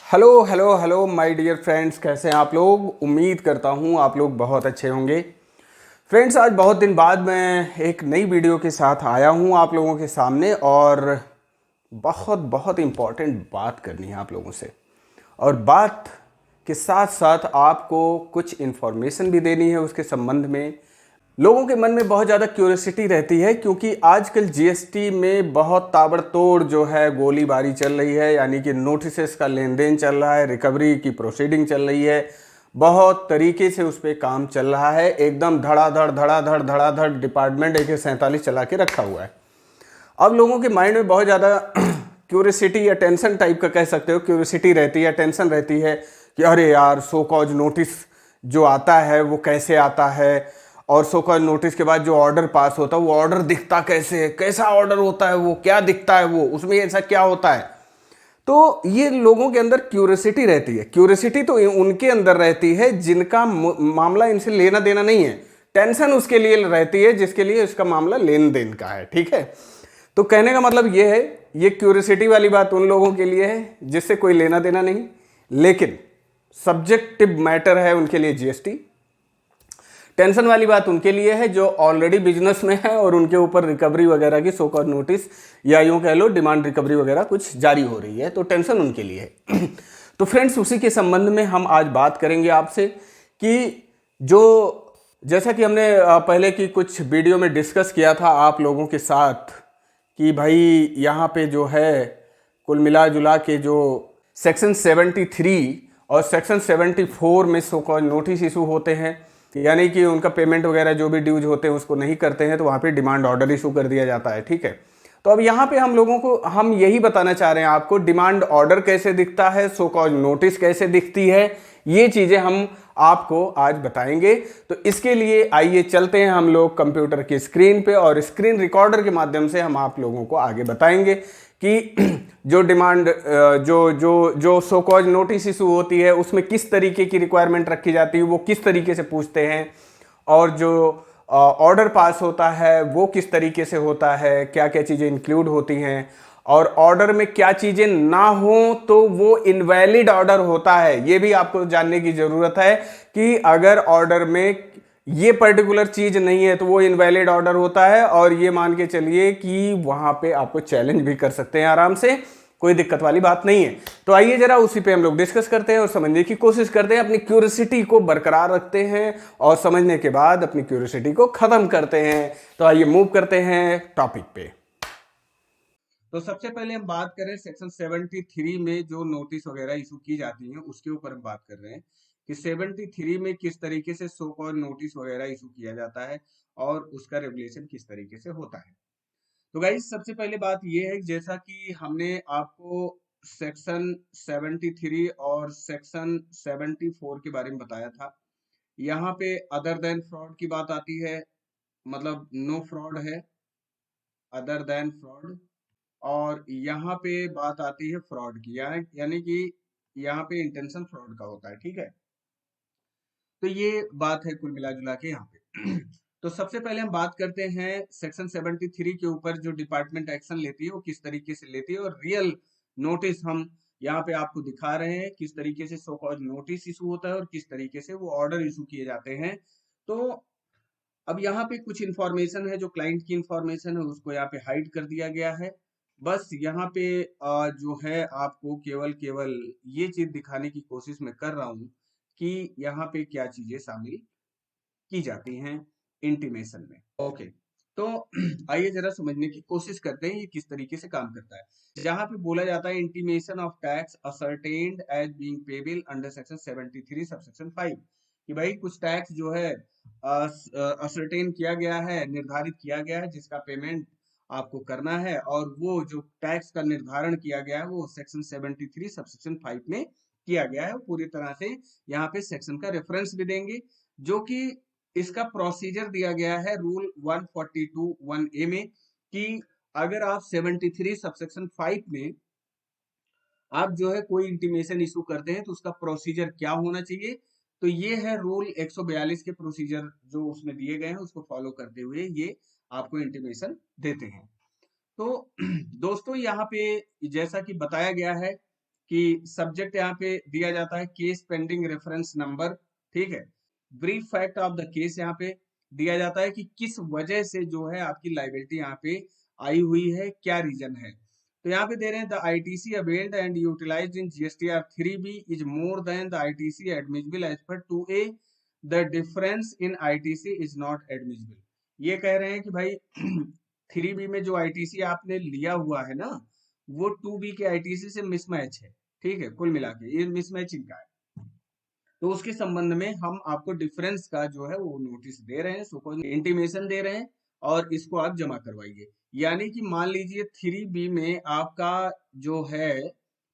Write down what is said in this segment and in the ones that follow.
Hello hello hello my dear friends, कैसे हैं आप लोग। उम्मीद करता हूं आप लोग बहुत अच्छे होंगे। फ्रेंड्स, आज बहुत दिन बाद मैं एक नई वीडियो के साथ आया हूं आप लोगों के सामने और बहुत बहुत इम्पॉर्टेंट बात करनी है आप लोगों से। और बात के साथ साथ आपको कुछ इन्फॉर्मेशन भी देनी है उसके संबंध में। लोगों के मन में बहुत ज़्यादा क्यूरियोसिटी रहती है क्योंकि आजकल जीएसटी में बहुत ताबड़तोड़ जो है गोलीबारी चल रही है, यानी कि नोटिसेस का लेन देन चल रहा है, रिकवरी की प्रोसीडिंग चल रही है। बहुत तरीके से उस पर काम चल रहा है, एकदम धड़ाधड़ डिपार्टमेंट AK-47 चला के रखा हुआ है। अब लोगों के माइंड में बहुत ज़्यादा क्यूरियोसिटी या टेंशन टाइप का कह सकते हो, क्यूरियोसिटी रहती है, टेंशन रहती है कि अरे यार, सो कॉज नोटिस जो आता है वो कैसे आता है, और सो कॉज नोटिस के बाद जो ऑर्डर पास होता है वो ऑर्डर दिखता कैसे है, कैसा ऑर्डर होता है, वो क्या दिखता है, वो उसमें ऐसा क्या होता है। तो ये लोगों के अंदर क्यूरियोसिटी रहती है। क्यूरियोसिटी तो उनके अंदर रहती है जिनका मामला इनसे लेना देना नहीं है। टेंशन उसके लिए रहती है जिसके लिए इसका मामला लेन देन का है। ठीक है, तो कहने का मतलब ये है, ये क्यूरियोसिटी वाली बात उन लोगों के लिए है जिससे कोई लेना देना नहीं, लेकिन सब्जेक्टिव मैटर है उनके लिए जीएसटी। टेंशन वाली बात उनके लिए है जो ऑलरेडी बिजनेस में है और उनके ऊपर रिकवरी वगैरह की सो कॉल्ड नोटिस या यूं कह लो डिमांड रिकवरी वगैरह कुछ जारी हो रही है, तो टेंशन उनके लिए है। तो फ्रेंड्स, उसी के संबंध में हम आज बात करेंगे आपसे कि जो जैसा कि हमने पहले की कुछ वीडियो में डिस्कस किया था आप लोगों के साथ कि भाई यहाँ पे जो है कुल मिला जुला के जो सेक्शन 73 और सेक्शन 74 में सो कॉल्ड नोटिस इशू होते हैं, यानी कि उनका पेमेंट वगैरह जो भी ड्यूज होते हैं उसको नहीं करते हैं तो वहाँ पे डिमांड ऑर्डर इशू कर दिया जाता है। ठीक है, तो अब यहाँ पे हम लोगों को हम यही बताना चाह रहे हैं आपको, डिमांड ऑर्डर कैसे दिखता है, सो कॉल्ड नोटिस कैसे दिखती है, ये चीज़ें हम आपको आज बताएंगे। तो इसके लिए आइए चलते हैं हम लोग कंप्यूटर की स्क्रीन पे और स्क्रीन रिकॉर्डर के माध्यम से हम आप लोगों को आगे बताएंगे कि जो डिमांड जो जो जो सो कॉज नोटिस इशू होती है उसमें किस तरीके की रिक्वायरमेंट रखी जाती है, वो किस तरीके से पूछते हैं, और जो ऑर्डर पास होता है वो किस तरीके से होता है, क्या क्या चीज़ें इंक्लूड होती हैं, और ऑर्डर में क्या चीज़ें ना हो तो वो इनवैलिड ऑर्डर होता है। ये भी आपको जानने की ज़रूरत है कि अगर ऑर्डर में ये पर्टिकुलर चीज़ नहीं है तो वो इनवैलिड ऑर्डर होता है, और ये मान के चलिए कि वहाँ पे आपको चैलेंज भी कर सकते हैं आराम से, कोई दिक्कत वाली बात नहीं है। तो आइए जरा उसी पे हम लोग डिस्कस करते हैं और समझने की कोशिश करते हैं, अपनी क्यूरियोसिटी को बरकरार रखते हैं और समझने के बाद अपनी क्यूरियोसिटी को खत्म करते हैं। तो आइए मूव करते हैं टॉपिक पे। तो सबसे पहले हम बात करें सेक्शन 73 में जो नोटिस वगैरह इशू की जाती हैं उसके ऊपर हम बात कर रहे हैं कि 73 में किस तरीके से सो कॉल्ड नोटिस वगैरह इशू किया जाता है और उसका रेगुलेशन किस तरीके से होता है। तो गाइस, सबसे पहले बात यह है कि जैसा कि हमने आपको सेक्शन 73 और सेक्शन 74 के बारे में बताया था, यहाँ पे अदर देन फ्रॉड की बात आती है, मतलब नो फ्रॉड है, अदर देन फ्रॉड। और यहाँ पे बात आती है फ्रॉड की, यानी कि यहाँ पे इंटेंशन फ्रॉड का होता है। ठीक है, तो ये बात है कुल मिला जुला के यहाँ पे। तो सबसे पहले हम बात करते हैं सेक्शन 73 के ऊपर, जो डिपार्टमेंट एक्शन लेती है वो किस तरीके से लेती है, और रियल नोटिस हम यहाँ पे आपको दिखा रहे हैं किस तरीके से सो कॉल्ड नोटिस इशू होता है और किस तरीके से वो ऑर्डर इशू किए जाते हैं। तो अब यहाँ पे कुछ इंफॉर्मेशन है, जो क्लाइंट की इंफॉर्मेशन है उसको यहाँ पे हाइड कर दिया गया है। बस यहाँ पे जो है आपको केवल केवल ये चीज दिखाने की कोशिश मैं कर रहा हूँ कि यहाँ पे क्या चीजें शामिल की जाती हैं इंटीमेशन में। ओके, तो आइए जरा समझने की कोशिश करते हैं ये किस तरीके से काम करता है। जहाँ पे बोला जाता है intimation of tax ascertained as being payable under section 73 subsection 5, कि भाई कुछ टैक्स जो है असर्टेन किया गया है, निर्धारित किया गया है, जिसका पेमेंट आपको करना है, और वो जो टैक्स का निर्धारण किया गया है वो सेक्शन 73 सबसेक्शन 5 में किया गया है। पूरी तरह से यहाँ पे सेक्शन का रेफरेंस भी देंगे, जो कि इसका प्रोसीजर दिया गया है रूल 142(1)A में, कि अगर आप 73 सबसेक्शन 5 में आप जो है कोई इंटीमेशन इशू करते हैं तो उसका प्रोसीजर क्या होना चाहिए। तो ये है रूल 142 के प्रोसीजर जो उसमें दिए गए हैं, उसको फॉलो करते हुए ये आपको इंटीमेशन देते हैं। तो दोस्तों, यहाँ पे जैसा कि बताया गया है कि सब्जेक्ट यहाँ पे दिया जाता है केस पेंडिंग रेफरेंस नंबर, ठीक है। Brief fact of the case यहाँ पे दिया जाता है कि किस वजह से जो है आपकी लाइबिलिटी यहाँ पे आई हुई है, क्या रीजन है। तो यहाँ पे दे रहे हैं the ITC availed and utilised in GSTR 3B is more than the ITC admissible as per 2A, the difference in ITC is not admissible. ये कह रहे हैं कि भाई 3B में जो आईटीसी आपने लिया हुआ है ना, वो 2B के आईटीसी से मिसमैच है, ठीक है। कुल मिला के ये मिसमैचिंग का है, तो उसके संबंध में हम आपको डिफरेंस का जो है वो नोटिस दे रहे हैं, सो इंटीमेशन दे रहे हैं, और इसको आप जमा करवाइए। यानी कि मान लीजिए 3B में आपका जो है,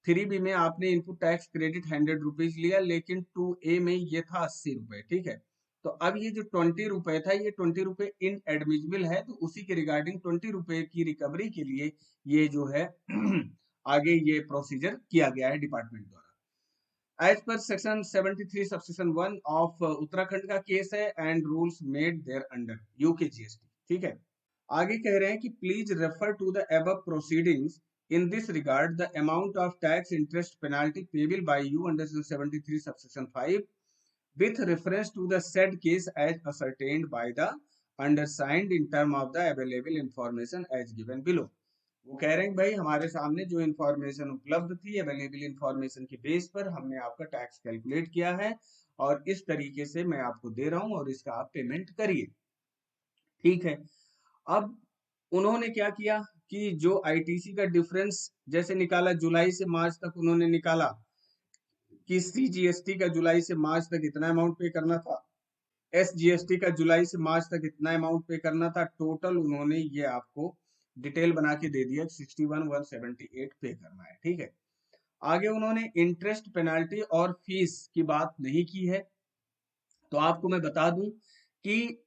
3B में आपने इनपुट टैक्स क्रेडिट 100 रुपीज लिया, लेकिन 2A में ये था 80 रुपए, ठीक है। तो अब ये जो 20 रुपए था, ये 20 रुपए इन एडमिजिबल है, तो उसी के रिगार्डिंग 20 रुपए की रिकवरी के लिए ये जो है आगे ये प्रोसीजर किया गया है डिपार्टमेंट द्वारा। As per section 73 subsection 1 of Uttarakhand का केस है and rules made thereunder UK GST, ठीक है। आगे कह रहे हैं कि please refer to the above proceedings in this regard the amount of tax interest penalty payable by you under 73 subsection 5 with reference to the said case as ascertained by the undersigned in term of the available information as given below। वो कह रहे हैं भाई हमारे सामने जो information उपलब्ध थी, अवेलेबल इंफॉर्मेशन के बेस पर हमने आपका टैक्स कैलकुलेट किया है, और इस तरीके से मैं आपको दे रहा हूं, और इसका आप पेमेंट करिए, ठीक है। अब उन्होंने क्या किया कि जो आईटीसी का डिफरेंस जैसे निकाला, जुलाई से मार्च तक उन्होंने निकाला कि सीजीएसटी का जुलाई से मार्च तक इतना अमाउंट पे करना था, एसजीएसटी का जुलाई से मार्च तक इतना अमाउंट पे करना था, टोटल उन्होंने ये आपको डिटेल बना के दे दिया, 61,178 पे करना है, ठीक है। आगे उन्होंने इंटरेस्ट पेनाल्टी और फीस की बात नहीं की है, तो आपको मैं बता दूं कि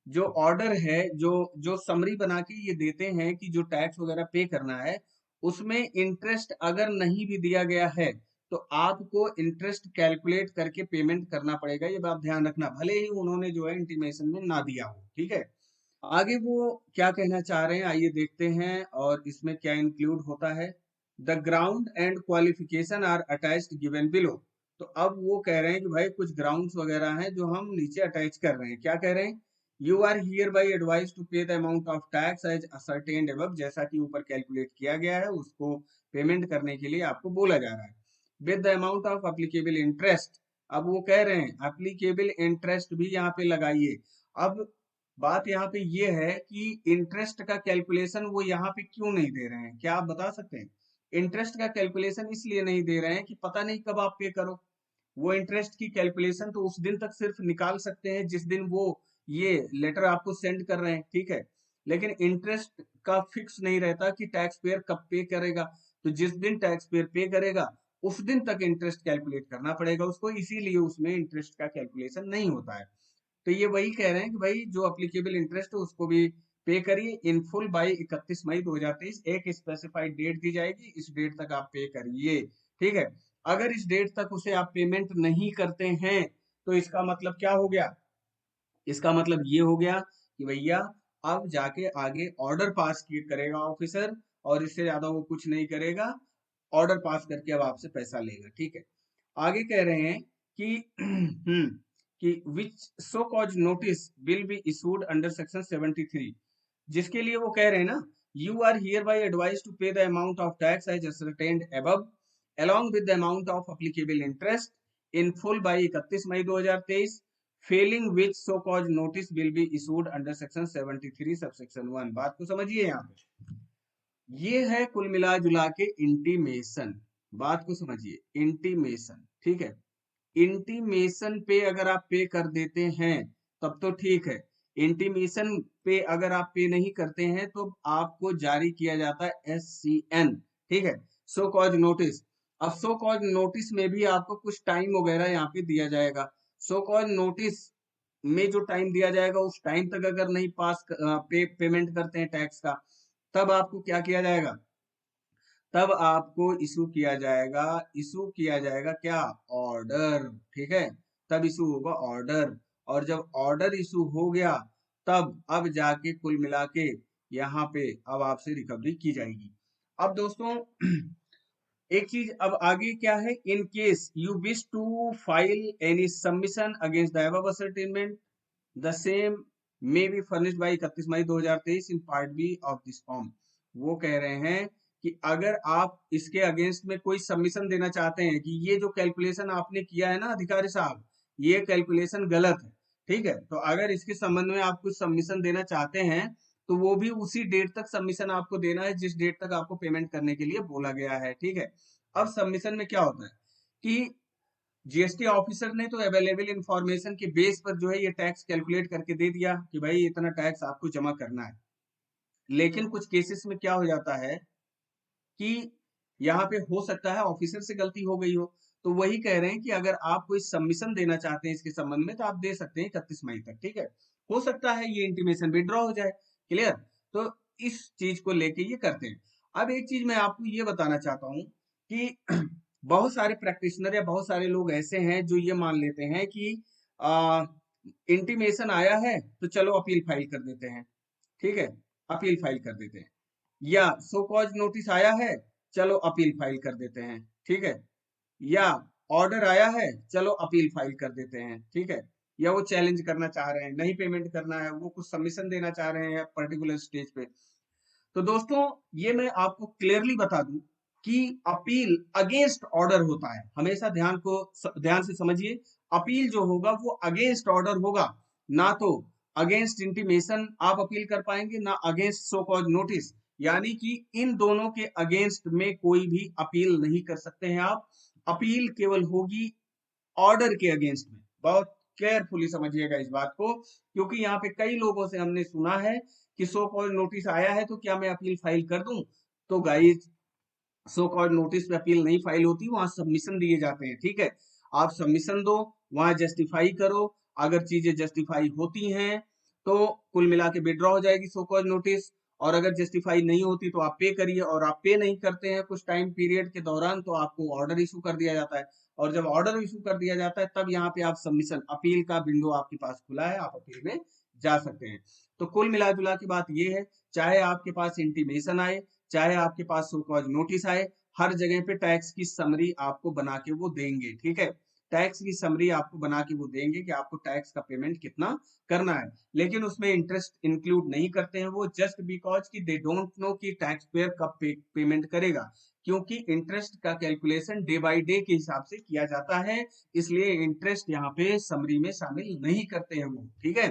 जो ऑर्डर है, जो जो समरी बना के ये देते हैं कि जो टैक्स वगैरह पे करना है, उसमें इंटरेस्ट अगर नहीं भी दिया गया है तो आपको इंटरेस्ट कैलकुलेट करके पेमेंट करना पड़ेगा, ये बात ध्यान रखना, भले ही उन्होंने जो है इंटीमेशन में ना दिया हो, ठीक है। आगे वो क्या कहना चाह रहे हैं आइए देखते हैं, और इसमें क्या इंक्लूड होता है। The ground and qualification are attached given below. तो अब वो कह रहे हैं कि भाई कुछ ग्राउंड्स वगैरह हैं जो हम नीचे अटैच कर रहे हैं। क्या कह रहे हैं, you are hereby advise to pay the amount of tax as ascertained above, जैसा कि ऊपर कैलकुलेट किया गया है उसको पेमेंट करने के लिए आपको बोला जा रहा है, with the amount of applicable interest. अब वो कह रहे हैं एप्लीकेबल इंटरेस्ट भी यहाँ पे लगाइए। अब बात यहाँ पे ये है कि इंटरेस्ट का कैलकुलेशन वो यहाँ पे क्यों नहीं दे रहे हैं, क्या आप बता सकते हैं। इंटरेस्ट का कैलकुलेशन इसलिए नहीं दे रहे हैं कि पता नहीं कब आप पे करो। वो इंटरेस्ट की कैलकुलेशन तो उस दिन तक सिर्फ निकाल सकते हैं जिस दिन वो ये लेटर आपको सेंड कर रहे हैं, ठीक है। लेकिन इंटरेस्ट का फिक्स नहीं रहता कि टैक्स पेयर कब पे करेगा, तो जिस दिन टैक्स पेयर पे करेगा उस दिन तक इंटरेस्ट कैलकुलेट करना पड़ेगा उसको, इसीलिए उसमें इंटरेस्ट का कैलकुलेशन नहीं होता है। तो ये वही कह रहे हैं कि भाई जो अप्लीकेबल इंटरेस्ट है उसको भी पे करिए इन फुल बाई 31 मई 2023। एक स्पेसिफाइड डेट दी जाएगी, इस डेट तक आप पे करिए, ठीक है। अगर इस डेट तक उसे आप पेमेंट नहीं करते हैं तो इसका मतलब क्या हो गया, इसका मतलब ये हो गया कि भैया अब जाके आगे ऑर्डर पास करेगा ऑफिसर, और इससे ज्यादा वो कुछ नहीं करेगा, ऑर्डर पास करके अब आपसे पैसा लेगा, ठीक है। आगे कह रहे हैं कि कि which show cause notice will be issued under section 73, जिसके लिए वो कह रहे हैं ना, you are hereby advise to pay the amount of tax as ascertained above along with the amount of applicable interest in full by 31 May 2023, failing which so cause notice will be issued under section 73 subsection 1। बात को समझिए, यहाँ पे ये है कुल मिला जुला के इंटीमेशन, बात को समझिए इंटीमेशन, ठीक है। इंटीमेशन पे अगर आप पे कर देते हैं तब तो ठीक है, इंटीमेशन पे अगर आप पे नहीं करते हैं तो आपको जारी किया जाता है SCN, ठीक है, सो कॉज नोटिस। अब सो कॉज नोटिस में भी आपको कुछ टाइम वगैरह यहाँ पे दिया जाएगा। सो कॉज नोटिस में जो टाइम दिया जाएगा उस टाइम तक अगर नहीं पेमेंट करते हैं टैक्स का, तब आपको क्या किया जाएगा, तब आपको इशू किया जाएगा क्या, ऑर्डर, ठीक है। तब इशू होगा ऑर्डर, और जब ऑर्डर इशू हो गया तब अब जाके कुल मिला के यहाँ पे अब आपसे रिकवरी की जाएगी। अब दोस्तों एक चीज अब आगे क्या है, in case you wish to file any submission against the above ascertainment the same may be furnished by 31 May 2023 in part B of this form. वो कह रहे हैं कि अगर आप इसके अगेंस्ट में कोई सबमिशन देना चाहते हैं कि ये जो कैलकुलेशन आपने किया है ना अधिकारी साहब, ये कैलकुलेशन गलत है, ठीक है, तो अगर इसके संबंध में आप कुछ सबमिशन देना चाहते हैं तो वो भी उसी डेट तक सबमिशन आपको देना है जिस डेट तक आपको पेमेंट करने के लिए बोला गया है, ठीक है। अब सबमिशन में क्या होता है कि जीएसटी ऑफिसर ने तो अवेलेबल इंफॉर्मेशन के बेस पर जो है ये टैक्स कैलकुलेट करके दे दिया कि भाई इतना टैक्स आपको जमा करना है। लेकिन कुछ केसेस में क्या हो जाता है कि यहाँ पे हो सकता है ऑफिसर से गलती हो गई हो, तो वही कह रहे हैं कि अगर आप कोई सबमिशन देना चाहते हैं इसके संबंध में तो आप दे सकते हैं 31 मई तक, ठीक है। हो सकता है ये इंटीमेशन विड्रॉ हो जाए, क्लियर। तो इस चीज को लेके ये करते हैं। अब एक चीज मैं आपको ये बताना चाहता हूँ कि बहुत सारे प्रैक्टिशनर या बहुत सारे लोग ऐसे हैं जो ये मान लेते हैं कि इंटीमेशन आया है तो चलो अपील फाइल कर देते हैं, ठीक है, अपील फाइल कर देते हैं, या सो कॉज नोटिस आया है चलो अपील फाइल कर देते हैं, ठीक है, या ऑर्डर आया है चलो अपील फाइल कर देते हैं, ठीक है, या वो चैलेंज करना चाह रहे हैं, नहीं पेमेंट करना है, वो कुछ सबमिशन देना चाह रहे हैं पर्टिकुलर स्टेज पे। तो दोस्तों ये मैं आपको क्लियरली बता दूं कि अपील अगेंस्ट ऑर्डर होता है, हमेशा ध्यान से समझिए। अपील जो होगा वो अगेंस्ट ऑर्डर होगा, ना तो अगेंस्ट इंटीमेशन आप अपील कर पाएंगे ना अगेंस्ट सो कॉज नोटिस, यानी कि इन दोनों के अगेंस्ट में कोई भी अपील नहीं कर सकते हैं आप। अपील केवल होगी ऑर्डर के अगेंस्ट में। बहुत केयरफुली समझिएगा इस बात को, क्योंकि यहाँ पे कई लोगों से हमने सुना है कि सो कॉल्ड नोटिस आया है तो क्या मैं अपील फाइल कर दूं। तो गाइस सो कॉल्ड नोटिस पे अपील नहीं फाइल होती, वहां सबमिशन दिए जाते हैं, ठीक है। आप सबमिशन दो, वहां जस्टिफाई करो, अगर चीजें जस्टिफाई होती हैं तो कुल मिला के विड्रॉ हो जाएगी सो कॉल्ड नोटिस, और अगर जस्टिफाई नहीं होती तो आप पे करिए, और आप पे नहीं करते हैं कुछ टाइम पीरियड के दौरान तो आपको ऑर्डर इशू कर दिया जाता है, और जब ऑर्डर इशू कर दिया जाता है तब यहाँ पे आप सबमिशन अपील का विंडो आपके पास खुला है, आप अपील में जा सकते हैं। तो कुल मिला जुला की बात ये है, चाहे आपके पास इंटीमेशन आए चाहे आपके पास सो कॉज नोटिस आए, हर जगह पे टैक्स की समरी आपको बना के वो देंगे, ठीक है। टैक्स की समरी आपको बना के वो देंगे कि आपको टैक्स का पेमेंट कितना करना है, लेकिन उसमें इंटरेस्ट इंक्लूड नहीं करते हैं वो, जस्ट बिकॉज कि दे डोंट नो कि टैक्स पेयर कब पेमेंट करेगा, क्योंकि इंटरेस्ट का कैलकुलेशन डे बाय डे के हिसाब से किया जाता है, इसलिए इंटरेस्ट यहाँ पे समरी में शामिल नहीं करते हैं वो, ठीक है।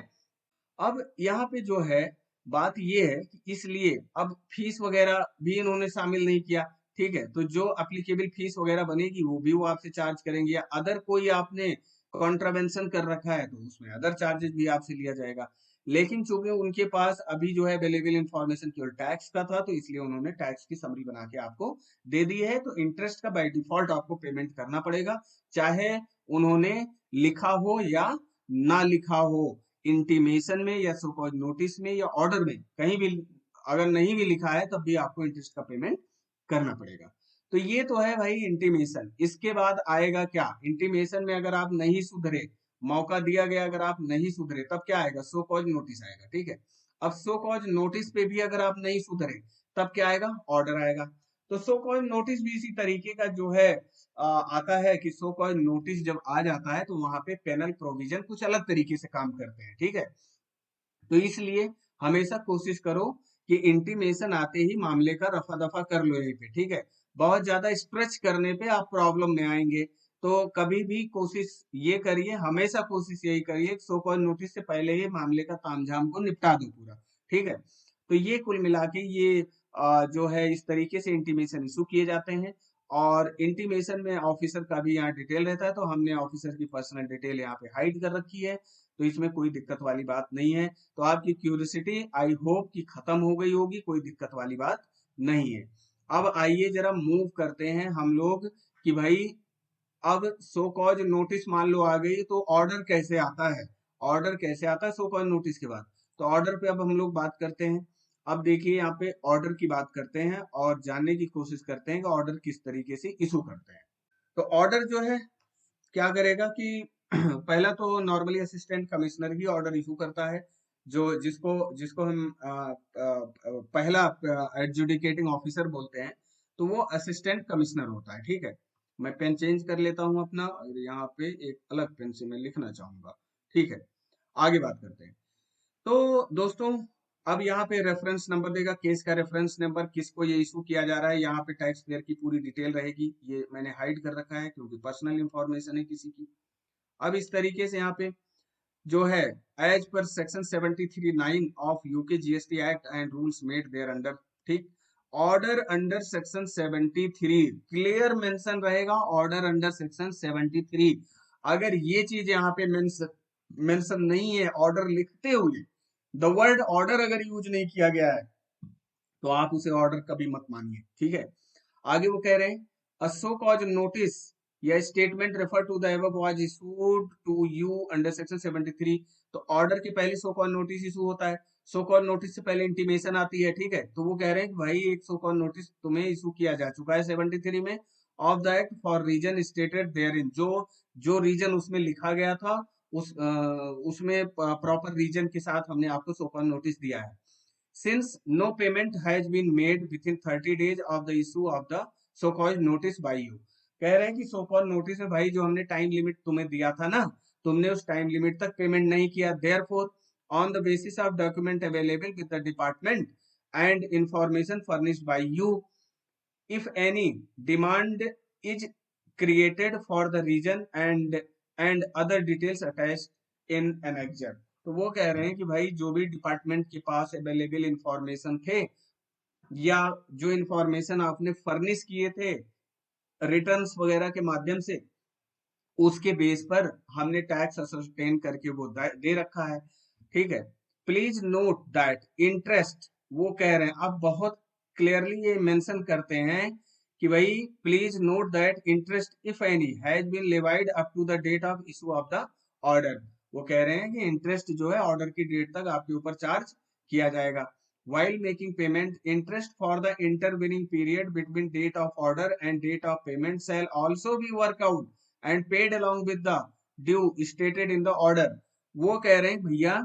अब यहाँ पे जो है बात ये है कि इसलिए अब फीस वगैरह भी इन्होंने शामिल नहीं किया, ठीक है, तो जो एप्लीकेबल फीस वगैरह बनेगी वो भी वो आपसे चार्ज करेंगे, या अदर कोई आपने कॉन्ट्रावेंशन कर रखा है तो उसमें अदर चार्जेस भी आपसे लिया जाएगा। लेकिन चूंकि उनके पास अभी जो है अवेलेबल इंफॉर्मेशन केवल टैक्स का था तो इसलिए उन्होंने टैक्स की समरी बना के आपको दे दी है, तो इंटरेस्ट का बाय डिफॉल्ट आपको पेमेंट करना पड़ेगा, चाहे उन्होंने लिखा हो या ना लिखा हो, इंटीमेशन में या सो कॉल्ड नोटिस में या ऑर्डर में कहीं भी अगर नहीं भी लिखा है तब भी आपको इंटरेस्ट का पेमेंट करना पड़ेगा। तो ये तो है भाई इंटीमेशन। इसके बाद आएगा क्या, इंटीमेशन में अगर आप नहीं सुधरे, मौका दिया गया अगर आप नहीं सुधरे तब क्या आएगा, सो कॉज नोटिस आएगा, ठीक है। अब सो कॉज नोटिस पे भी अगर आप नहीं सुधरे तब क्या आएगा, ऑर्डर आएगा। तो सो कॉज नोटिस भी इसी तरीके का जो है आता है कि सो कॉज नोटिस जब आ जाता है तो वहां पे पेनल प्रोविजन कुछ अलग तरीके से काम करते हैं, ठीक है। तो इसलिए हमेशा कोशिश करो कि इंटीमेशन आते ही मामले का रफा दफा कर लो यहीं पे, ठीक है। बहुत ज्यादा स्ट्रेच करने पे आप प्रॉब्लम में आएंगे, तो कभी भी कोशिश ये करिए, हमेशा कोशिश यही करिए सो कॉल नोटिस से पहले ही मामले का तामझाम को निपटा दो पूरा, ठीक है। तो ये कुल मिला के ये जो है इस तरीके से इंटीमेशन इशू किए जाते हैं, और इंटीमेशन में ऑफिसर का भी यहाँ डिटेल रहता है, तो हमने ऑफिसर की पर्सनल डिटेल यहाँ पे हाइड कर रखी है, तो इसमें कोई दिक्कत वाली बात नहीं है। तो आपकी क्यूरियोसिटी आई होप कि खत्म हो गई होगी, कोई दिक्कत वाली बात नहीं है। अब आइए जरा मूव करते हैं हम लोग कि भाई अब सो कॉज नोटिस मान लो आ गई तो ऑर्डर कैसे आता है, ऑर्डर कैसे आता है सो कॉज नोटिस के बाद। तो ऑर्डर पे अब हम लोग बात करते हैं। अब देखिए यहाँ पे ऑर्डर की बात करते हैं और जानने की कोशिश करते हैं कि ऑर्डर किस तरीके से इशू करते हैं। तो ऑर्डर जो है क्या करेगा कि पहला तो नॉर्मली असिस्टेंट कमिश्नर ही ऑर्डर इशू करता है, जो जिसको जिसको हम पहला एडजुडिकेटिंग ऑफिसर बोलते हैं। तो वो असिस्टेंट कमिश्नर होता है। ठीक है, मैं पेन चेंज कर लेता हूं अपना और यहाँ पे एक अलग पेन से मैं लिखना चाहूंगा। ठीक है, आगे बात करते हैं। तो दोस्तों, अब यहाँ पे रेफरेंस नंबर देगा, केस का रेफरेंस नंबर, किसको ये इशू किया जा रहा है, यहाँ पे टैक्स पेयर की पूरी डिटेल रहेगी। ये मैंने हाइड कर रखा है क्योंकि पर्सनल इंफॉर्मेशन है किसी की। अब इस तरीके से यहाँ पे जो है, as per section 73(9) of UK GST act and rules made thereunder. ठीक, order under section 73 clear mention रहेगा, ऑर्डर अंडर सेक्शन 73। अगर ये चीज यहाँ पे मेंशन नहीं है ऑर्डर लिखते हुए, द वर्ड ऑर्डर अगर यूज नहीं किया गया है, तो आप उसे ऑर्डर कभी मत मानिए। ठीक है, आगे वो कह रहे हैं, अ सो कॉज नोटिस या statement refer to the above was issued to you under section 73। तो ऑर्डर के पहले सो कॉज नोटिस इशू होता है, सो कॉज नोटिस से पहले इंटीमेशन आती है। ठीक है, तो वो कह रहे हैं कि भाई एक सो कॉज नोटिस तुम्हें इशू किया जा चुका है 73 में, of the act for reason stated therein. जो जो रीजन उसमें लिखा गया था, उसमें प्रॉपर रीजन के साथ हमने आपको सो कॉज नोटिस दिया है। Since no payment has been made within 30 days of the issue of the so called notice by you। कह रहे हैं कि सो कॉल्ड नोटिस में भाई जो हमने टाइम लिमिट तुम्हें दिया था ना, तुमने उस टाइम लिमिट तक पेमेंट नहीं किया। Therefore on the basis of document available with the department and information furnished bye you, if any demand is created for the region and other details attached in annexure। तो वो कह रहे हैं कि भाई जो भी डिपार्टमेंट के पास अवेलेबल इंफॉर्मेशन थे या जो इंफॉर्मेशन आपने फर्निश किए थे रिटर्न्स वगैरह के माध्यम से, उसके बेस पर हमने टैक्स असरटेन करके वो दे रखा है। ठीक है, प्लीज नोट दैट इंटरेस्ट, वो कह रहे हैं अब बहुत क्लियरली ये मेंशन करते हैं कि भाई please note that interest if any has been levied up to the date of issue of the order. वो कह रहे हैं कि इंटरेस्ट जो है ऑर्डर की डेट तक आपके ऊपर चार्ज किया जाएगा। while making payment, interest for the intervening period between date of order and date of payment shall also be worked out and paid along with the due stated in the order। वो कह रहे हैं भैया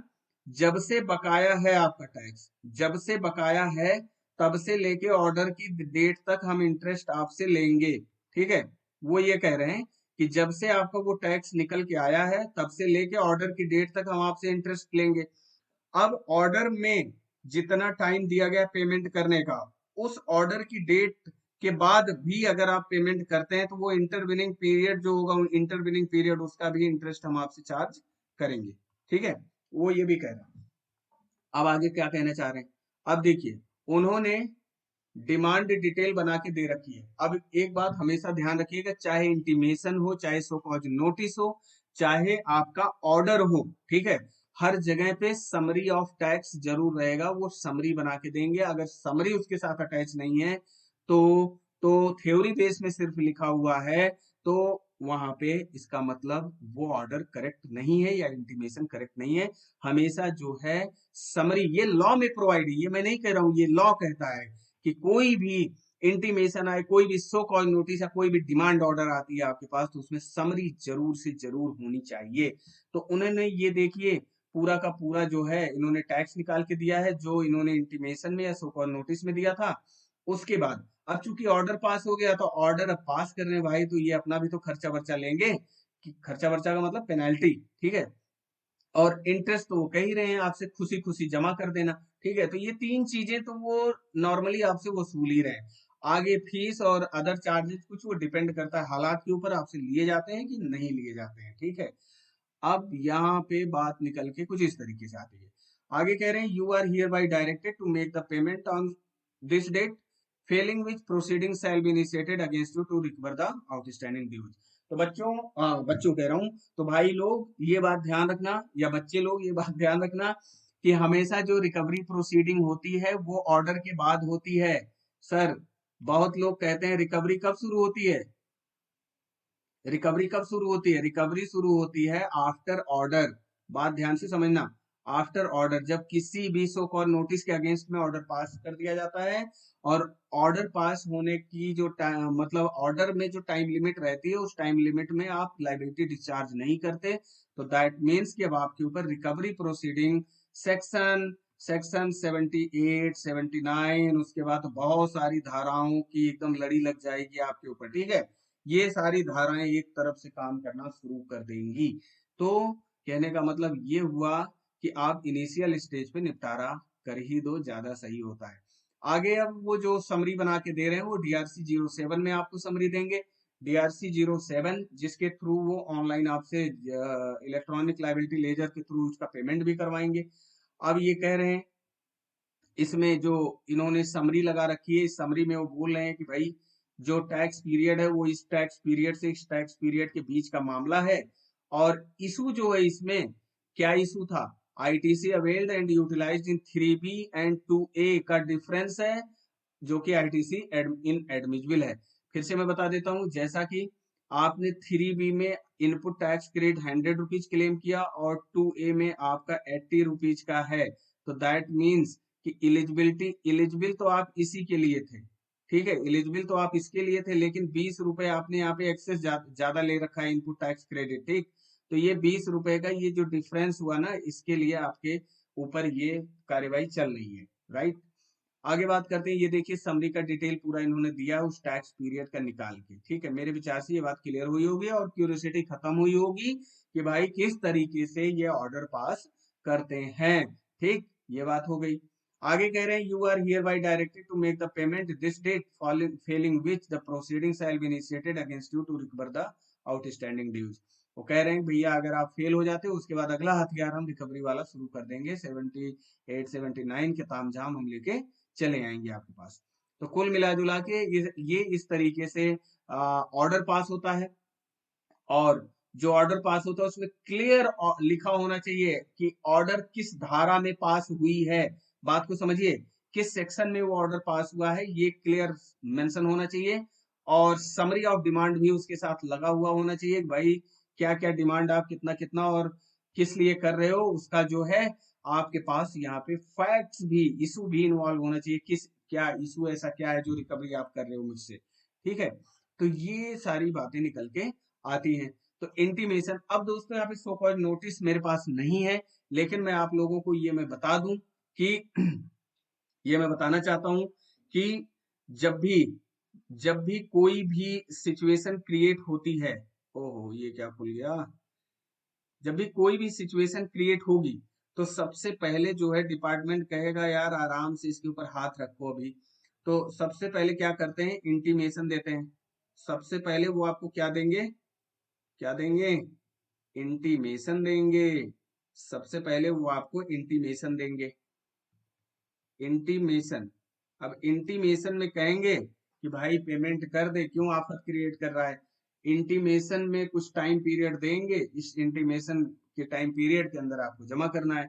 जब से बकाया है आपका टैक्स, जब से बकाया है तब से लेके ऑर्डर की डेट तक हम इंटरेस्ट आपसे लेंगे। ठीक है, वो ये कह रहे हैं कि जब से आपका वो टैक्स निकल के आया है तब से लेके ऑर्डर की डेट तक हम आपसे इंटरेस्ट लेंगे। अब ऑर्डर में जितना टाइम दिया गया पेमेंट करने का, उस ऑर्डर की डेट के बाद भी अगर आप पेमेंट करते हैं तो वो इंटरविनिंग पीरियड जो होगा, इंटरविनिंग पीरियड उसका भी इंटरेस्ट हम आपसे चार्ज करेंगे। ठीक है, वो ये भी कह रहा है। अब आगे क्या कहना चाह रहे हैं, अब देखिए उन्होंने डिमांड डिटेल बना के दे रखी है। अब एक बात हमेशा ध्यान रखिएगा, चाहे इंटीमेशन हो, चाहे सो कॉज नोटिस हो, चाहे आपका ऑर्डर हो, ठीक है, हर जगह पे समरी ऑफ टैक्स जरूर रहेगा। वो समरी बना के देंगे। अगर समरी उसके साथ अटैच नहीं है तो तो थ्योरी बेस में सिर्फ लिखा हुआ है तो वहां पे इसका मतलब वो ऑर्डर करेक्ट नहीं है या इंटीमेशन करेक्ट नहीं है। हमेशा जो है समरी, ये लॉ में प्रोवाइड है, ये मैं नहीं कह रहा हूं, ये लॉ कहता है कि कोई भी इंटीमेशन आए, कोई भी सो कॉल नोटिस या कोई भी डिमांड ऑर्डर आती है आपके पास, तो उसमें समरी जरूर से जरूर होनी चाहिए। तो उन्होंने ये देखिए पूरा का पूरा जो है इन्होंने टैक्स निकाल के दिया है जो इन्होंने इंटीमेशन में या सो कॉल नोटिस में दिया था। उसके बाद अब चूंकि ऑर्डर पास हो गया तो ऑर्डर अब पास कर रहे हैं भाई, तो ये अपना भी तो खर्चा वर्चा लेंगे, कि खर्चा वर्चा का मतलब पेनाल्टी। ठीक है, और इंटरेस्ट तो वो कह ही रहे हैं आपसे खुशी खुशी जमा कर देना। ठीक है, तो ये तीन चीजें तो वो नॉर्मली आपसे वसूल ही रहे हैं। आगे फीस और अदर चार्जेस कुछ वो डिपेंड करता है हालात के ऊपर, आपसे लिए जाते हैं कि नहीं लिए जाते हैं। ठीक है, अब यहाँ पे बात निकल के कुछ इस तरीके से आती है। आगे कह रहे हैं you are hereby directed to make the payment on this date, failing which proceeding shall be initiated against you to recover the outstanding dues. तो बच्चों, बच्चों कह रहा हूं, तो भाई लोग ये बात ध्यान रखना, या बच्चे लोग ये बात ध्यान रखना कि हमेशा जो रिकवरी प्रोसीडिंग होती है वो ऑर्डर के बाद होती है। सर, बहुत लोग कहते हैं रिकवरी कब शुरू होती है, रिकवरी कब शुरू होती है, रिकवरी शुरू होती है आफ्टर ऑर्डर। बात ध्यान से समझना, आफ्टर ऑर्डर, जब किसी भी सो कॉल नोटिस के अगेंस्ट में ऑर्डर पास कर दिया जाता है, और ऑर्डर पास होने की जो मतलब ऑर्डर में जो टाइम लिमिट रहती है उस टाइम लिमिट में आप लाइबिलिटी डिस्चार्ज नहीं करते, तो दैट मीन्स कि अब आपके ऊपर रिकवरी प्रोसीडिंग सेक्शन सेक्शन 78, 79, उसके बाद तो बहुत सारी धाराओं की एकदम लड़ी लग जाएगी आपके ऊपर, ठीक है। ये सारी धाराएं एक तरफ से काम करना शुरू कर देंगी। तो कहने का मतलब ये हुआ कि आप इनिशियल स्टेज पे निपटारा कर ही दो, ज्यादा सही होता है। आगे अब वो जो समरी बना के दे रहे हैं वो DRC 07 में आपको समरी देंगे। DRC 07 जिसके थ्रू वो ऑनलाइन आपसे इलेक्ट्रॉनिक लायबिलिटी लेजर के थ्रू उसका पेमेंट भी करवाएंगे। अब ये कह रहे हैं इसमें जो इन्होंने समरी लगा रखी है, इस समरी में वो बोल रहे हैं कि भाई जो टैक्स पीरियड है वो इस टैक्स पीरियड से इस टैक्स पीरियड के बीच का मामला है। और इशू जो है इसमें क्या इशू था, ITC availed and utilised in 3B and 2A का डिफरेंस है, जो कि आईटीसी इन एडमिजिबल है। फिर से मैं बता देता हूं, जैसा कि आपने 3B में input tax credit 100 rupees claim किया और 2A में आपका 80 रुपीज का है, तो दैट मीन्स कि एलिजिबल तो आप इसी के लिए थे, ठीक है, एलिजिबल तो आप इसके लिए थे, लेकिन 20 रुपए आपने यहाँ पे एक्सेस ज्यादा ले रखा है इनपुट टैक्स क्रेडिट, ठीक। तो ये 20 रुपए का ये जो डिफरेंस हुआ ना, इसके लिए आपके ऊपर ये कार्यवाही चल रही है, राइट। आगे बात करते हैं, ये देखिए समरी का डिटेल पूरा इन्होंने दिया है उस टैक्स पीरियड का निकाल के, ठीक है। मेरे विचार से ये बात क्लियर हुई होगी और क्यूरियोसिटी खत्म हुई होगी कि भाई किस तरीके से ये ऑर्डर पास करते हैं, ठीक। ये बात हो गई। आगे कह रहे हैं you are hereby directed to make the payment this date, failing which the proceeding shall be initiated against you to recover the outstanding dues. वो कह रहे हैं भैया अगर आप फेल हो जाते हो उसके बाद अगला हथियार हम रिकवरी वाला शुरू कर देंगे, 78, 79 के तामझाम हम लेके चले आएंगे आपके पास। तो कुल मिला जुला के ये इस तरीके से ऑर्डर पास होता है। और जो ऑर्डर पास होता है उसमें क्लियर लिखा होना चाहिए कि ऑर्डर किस धारा में पास हुई है। बात को समझिए, किस सेक्शन में वो ऑर्डर पास हुआ है ये क्लियर मेंशन होना चाहिए। और समरी ऑफ डिमांड भी उसके साथ लगा हुआ होना चाहिए, भाई क्या क्या डिमांड आप कितना कितना और किस लिए कर रहे हो, उसका जो है आपके पास यहाँ पे फैक्ट्स भी, इशू भी इन्वॉल्व होना चाहिए, किस क्या इशू ऐसा क्या है जो रिकवरी आप कर रहे हो मुझसे, ठीक है। तो ये सारी बातें निकल के आती हैं। तो इंटीमेशन, अब दोस्तों यहाँ पे सो कॉल्ड नोटिस मेरे पास नहीं है, लेकिन मैं आप लोगों को ये मैं बता दूं कि ये मैं बताना चाहता हूं कि जब भी जब भी कोई भी सिचुएशन क्रिएट होती है, ओहो ये क्या खुल गया, जब भी कोई भी सिचुएशन क्रिएट होगी तो सबसे पहले जो है डिपार्टमेंट कहेगा यार आराम से इसके ऊपर हाथ रखो अभी। तो सबसे पहले क्या करते हैं, इंटीमेशन देते हैं। सबसे पहले वो आपको क्या देंगे, क्या देंगे, इंटीमेशन देंगे। सबसे पहले वो आपको इंटीमेशन देंगे, इंटीमेशन। अब इंटीमेशन में कहेंगे कि भाई पेमेंट कर दे, क्यों आफत क्रिएट कर रहा है। इंटीमेशन में कुछ टाइम पीरियड देंगे, इस इंटीमेशन के टाइम पीरियड के अंदर आपको जमा करना है।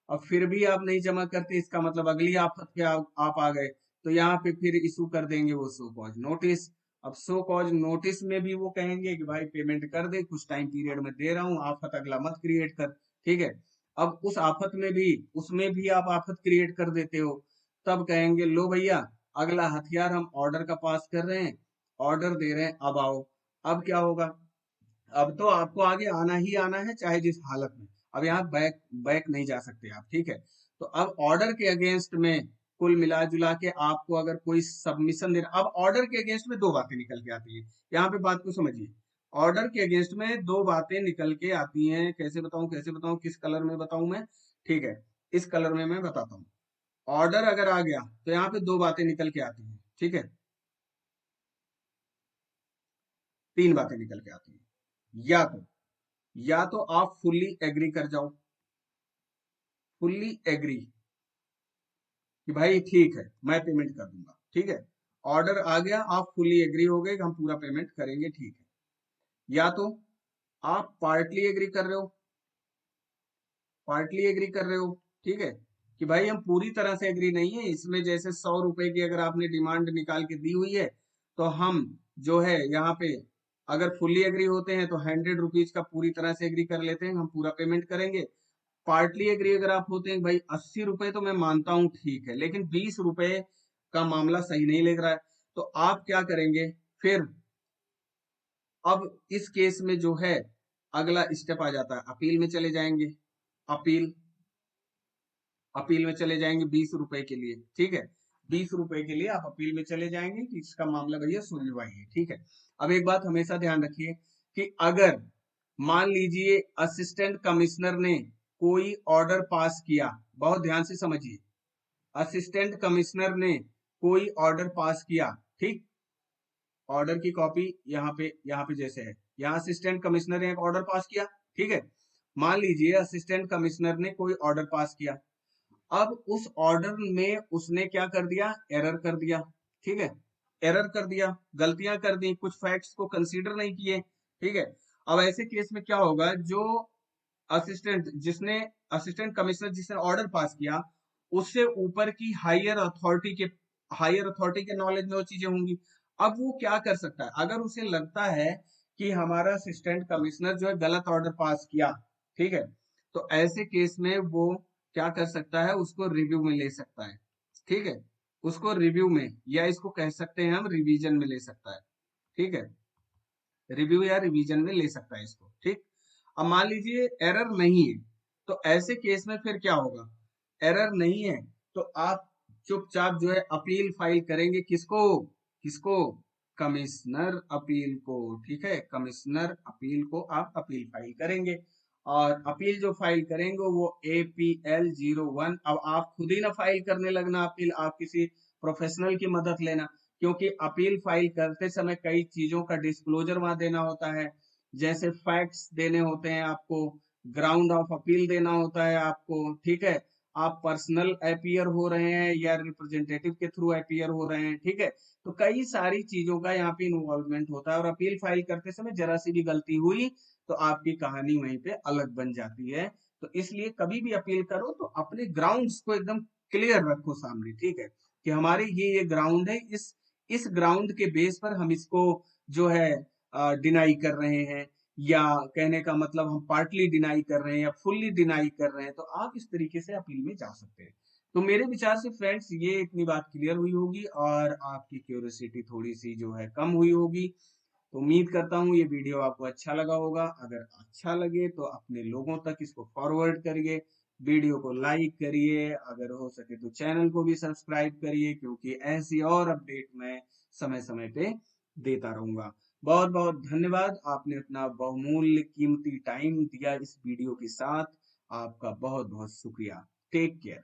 अब फिर भी आप नहीं जमा करते, इसका मतलब अगली आफत पे आप आ गए, तो यहाँ पे फिर इशू कर देंगे वो सो कॉज नोटिस। अब सो कॉज नोटिस में भी वो कहेंगे कि भाई पेमेंट कर दे, कुछ टाइम पीरियड में दे रहा हूँ, आफत अगला मत क्रिएट कर, ठीक है। अब उस आफत में भी, उसमें भी आप आफत क्रिएट कर देते हो, तब कहेंगे लो भैया अगला हथियार हम ऑर्डर का पास कर रहे हैं, ऑर्डर दे रहे हैं, अब आओ। अब क्या होगा, अब तो आपको आगे आना ही आना है चाहे जिस हालत में, अब यहाँ बैक बैक नहीं जा सकते आप, ठीक है। तो अब ऑर्डर के अगेंस्ट में कुल मिला जुला के आपको अगर कोई सबमिशन देना, अब ऑर्डर के अगेंस्ट में दो बातें निकल के आती है, यहाँ पे बात को समझिए। ऑर्डर के अगेंस्ट में दो बातें निकल के आती हैं, कैसे बताऊं कैसे बताऊं, किस कलर में बताऊं मैं, ठीक है, इस कलर में मैं बताता हूँ। ऑर्डर अगर आ गया तो यहाँ पे दो बातें निकल के आती हैं, ठीक है, तीन बातें निकल के आती हैं। या तो आप फुल्ली एग्री कर जाओ, फुल्ली एग्री कि भाई ठीक है मैं पेमेंट कर दूंगा, ठीक है। ऑर्डर आ गया, आप फुल्ली एग्री हो गए कि हम पूरा पेमेंट करेंगे, ठीक है। या तो आप पार्टली एग्री कर रहे हो, पार्टली एग्री कर रहे हो, ठीक है, कि भाई हम पूरी तरह से एग्री नहीं है इसमें, जैसे 100 रुपए की अगर आपने डिमांड निकाल के दी हुई है तो हम जो है यहाँ पे अगर फुल्ली एग्री होते हैं तो 100 रुपीज का पूरी तरह से एग्री कर लेते हैं, हम पूरा पेमेंट करेंगे। पार्टली एग्री अगर आप होते हैं भाई 80 रुपए तो मैं मानता हूं ठीक है, लेकिन 20 रुपए का मामला सही नहीं लग रहा है, तो आप क्या करेंगे फिर। अब इस केस में जो है अगला स्टेप आ जाता है, अपील में चले जाएंगे। अपील, अपील में चले जाएंगे 20 रुपए के लिए, ठीक है। 20 रुपए के लिए आप अपील में चले जाएंगे कि इसका मामला भैया सुलझवाइए, ठीक है। अब एक बात हमेशा ध्यान रखिए कि अगर मान लीजिए असिस्टेंट कमिश्नर ने कोई ऑर्डर पास किया, बहुत ध्यान से समझिए, असिस्टेंट कमिश्नर ने कोई ऑर्डर पास किया, ठीक, ऑर्डर की कॉपी यहाँ पे जैसे है, यहाँ असिस्टेंट कमिश्नर ने एक ऑर्डर पास किया, ठीक है। मान लीजिए असिस्टेंट कमिश्नर ने कोई ऑर्डर पास किया, अब उस ऑर्डर में उसने क्या कर दिया, एरर कर दिया, ठीक है, एरर कर दिया, गलतियां कर दी, कुछ फैक्ट्स को कंसीडर नहीं किए, ठीक है। अब ऐसे केस में क्या होगा, जो असिस्टेंट कमिश्नर जिसने ऑर्डर पास किया, उससे ऊपर की हायर अथॉरिटी के नॉलेज में वो चीजें होंगी। अब वो क्या कर सकता है, अगर उसे लगता है कि हमारा असिस्टेंट कमिश्नर जो है गलत ऑर्डर पास किया, ठीक है, तो ऐसे केस में वो क्या कर सकता है, उसको रिव्यू में ले सकता है, ठीक है, उसको रिव्यू में, या इसको कह सकते हैं हम रिवीजन में ले सकता है, ठीक है, रिव्यू या रिवीजन में ले सकता है इसको, ठीक। अब मान लीजिए एरर नहीं है, तो ऐसे केस में फिर क्या होगा, एरर नहीं है तो आप चुपचाप जो है अपील फाइल करेंगे, किसको, किसको, कमिश्नर अपील को, ठीक है, कमिश्नर अपील को आप अपील फाइल करेंगे। और अपील जो फाइल करेंगे वो APL 01, अब आप खुद ही ना फाइल करने लगना अपील, आप किसी प्रोफेशनल की मदद लेना, क्योंकि अपील फाइल करते समय कई चीजों का डिस्क्लोजर वहां देना होता है, जैसे फैक्ट्स देने होते हैं आपको, ग्राउंड ऑफ अपील देना होता है आपको, ठीक है, आप पर्सनल अपीयर हो रहे हैं या रिप्रेजेंटेटिव के थ्रू अपीयर हो रहे हैं, ठीक है। तो कई सारी चीजों का यहाँ पे इन्वॉल्वमेंट होता है, और अपील फाइल करते समय जरा सी भी गलती हुई तो आपकी कहानी वहीं पे अलग बन जाती है। तो इसलिए कभी भी अपील करो तो अपने ग्राउंड्स को एकदम क्लियर रखो सामने, ठीक है, कि हमारे ये ग्राउंड है, इस ग्राउंड के बेस पर हम इसको जो है डिनाई कर रहे हैं, या कहने का मतलब हम पार्टली डिनाई कर रहे हैं या फुल्ली डिनाई कर रहे हैं, तो आप इस तरीके से अपील में जा सकते हैं। तो मेरे विचार से फ्रेंड्स ये इतनी बात क्लियर हुई होगी और आपकी क्यूरियोसिटी थोड़ी सी जो है कम हुई होगी। तो उम्मीद करता हूँ ये वीडियो आपको अच्छा लगा होगा, अगर अच्छा लगे तो अपने लोगों तक इसको फॉरवर्ड करिए, वीडियो को लाइक करिए, अगर हो सके तो चैनल को भी सब्सक्राइब करिए, क्योंकि ऐसी और अपडेट मैं समय समय पे देता रहूंगा। बहुत बहुत धन्यवाद, आपने अपना बहुमूल्य कीमती टाइम दिया इस वीडियो के साथ, आपका बहुत बहुत शुक्रिया। Take care.